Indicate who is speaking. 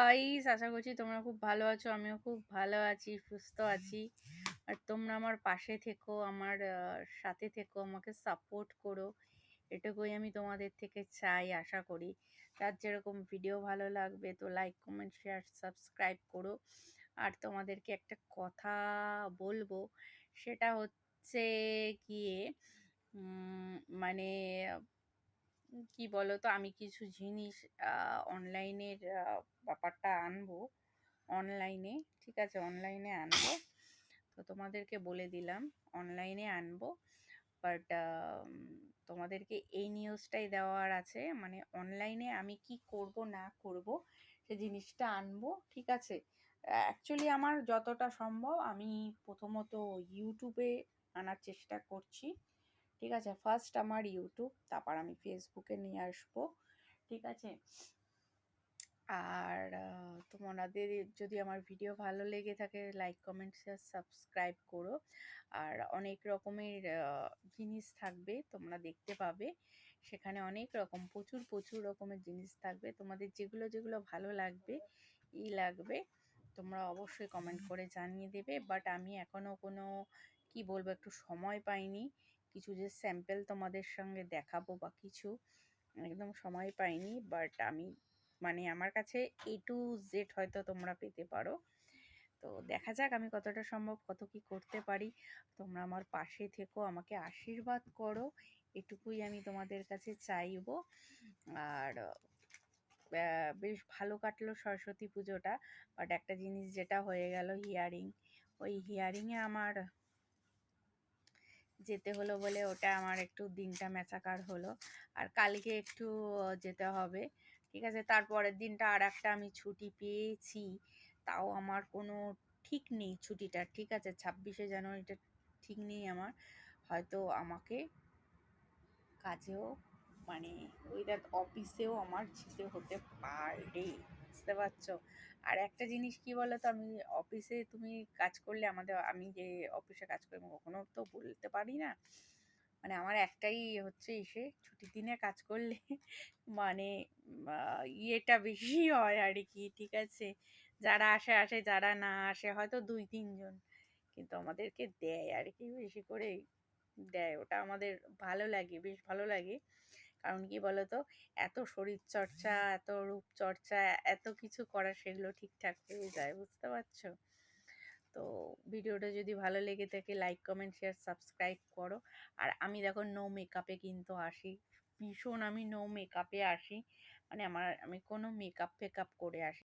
Speaker 1: Guys, আশা করছি তোমরা খুব ভালো আছো। আমিও খুব ভালো আছি, সুস্থ আছি। আর তোমরা আমার পাশে থেকো, আমার সাথে থেকো, আমাকে সাপোর্ট করো, এটুকুই আমি তোমাদের থেকে চাই, আশা করি। তার যেরকম ভিডিও ভালো লাগবে তো লাইক, কমেন্ট, শেয়ার, সাবস্ক্রাইব করো। আর তোমাদেরকে একটা কথা বলবো, সেটা হচ্ছে গিয়ে মানে কি বলতো, আমি কিছু জিনিস অনলাইনের ব্যাপারটা আনবো অনলাইনে। ঠিক আছে, অনলাইনে আনবো। তো তোমাদেরকে বলে দিলাম অনলাইনে আনবো। বাট তোমাদেরকে এই নিউজটাই দেওয়ার আছে, মানে অনলাইনে আমি কি করব না করব সে জিনিসটা আনবো। ঠিক আছে, অ্যাকচুয়ালি আমার যতটা সম্ভব আমি প্রথমত ইউটিউবে আনার চেষ্টা করছি। ঠিক আছে, ফার্স্ট আমার ইউটিউব, তারপর আমি ফেসবুকে নিয়ে আসবো। ঠিক আছে, আর তোমাদের যদি আমার ভিডিও ভালো লেগে থাকে লাইক, কমেন্ট, শেয়ার, সাবস্ক্রাইব করো। আর অনেক রকমের জিনিস থাকবে, তোমরা দেখতে পাবে সেখানে অনেক রকম প্রচুর প্রচুর রকমের জিনিস থাকবে। তোমাদের যেগুলো যেগুলো ভালো লাগবে লাগবে তোমরা অবশ্যই কমেন্ট করে জানিয়ে দেবে। বাট আমি এখনও কোনো কি বলবো, একটু সময় পাইনি কিছু যে স্যাম্পেল তোমাদের সঙ্গে দেখাবো বা কিছু, একদম সময় পাইনি। বাট আমি মানে আমার কাছে A to Z হয়তো তোমরা পেতে পারো। তো দেখা যাক আমি কতটা সম্ভব কত কি করতে পারি। তোমরা আমার পাশে থেকো, আমাকে আশীর্বাদ করো, এটুকুই আমি তোমাদের কাছে চাইবো। আর বেশ ভালো কাটলো সরস্বতী পুজোটা। বাট একটা জিনিস যেটা হয়ে গেল, হিয়ারিং, ওই হিয়ারিংয়ে আমার যেতে হলো বলে ওটা আমার একটু দিনটা ম্যাচাকার হলো। আর কালকে একটু যেতে হবে। ঠিক আছে, তারপরের দিনটা আর একটা আমি ছুটি পেয়েছি, তাও আমার কোনো ঠিক নেই ছুটিটা। ঠিক আছে, 26শে জানুয়ারিটা ঠিক নেই আমার। হয়তো আমাকে কাজেও মানে ওই দেখ অফিসেও আমার যেতে হতে পারে, বুঝতে পারছো। আর একটা জিনিস কি বলো তো, আমি অফিসে তুমি কাজ করলে আমি যে অফিসে কাজ করি আমি কখনো তো বলতে পারি না। মানে আমার একটাই হচ্ছে এসে ছুটির দিনে কাজ করলে মানে ইয়েটা বেশি হয় আর কি। ঠিক আছে, যারা আসে আসে, যারা না আসে হয়তো 2-3 জন, কিন্তু আমাদেরকে দেয় আর কি, বেশি করে দেয়। ওটা আমাদের ভালো লাগে, বেশ ভালো লাগে। কারণ কি বলতো, এত শরীর চর্চা, এত রূপ চর্চা, এত কিছু করা, সেগুলো ঠিকঠাক হয়ে যায়, বুঝতে পারছো। তো ভিডিওটা যদি ভালো লেগে থাকে লাইক, কমেন্ট, শেয়ার, সাবস্ক্রাইব করো। আর আমি দেখো নো মেকআপে কিন্তু আসি, ভীষণ আমি নো মেকআপে আসি। মানে আমি কোনো মেকআপ ফেকআপ করে আসি।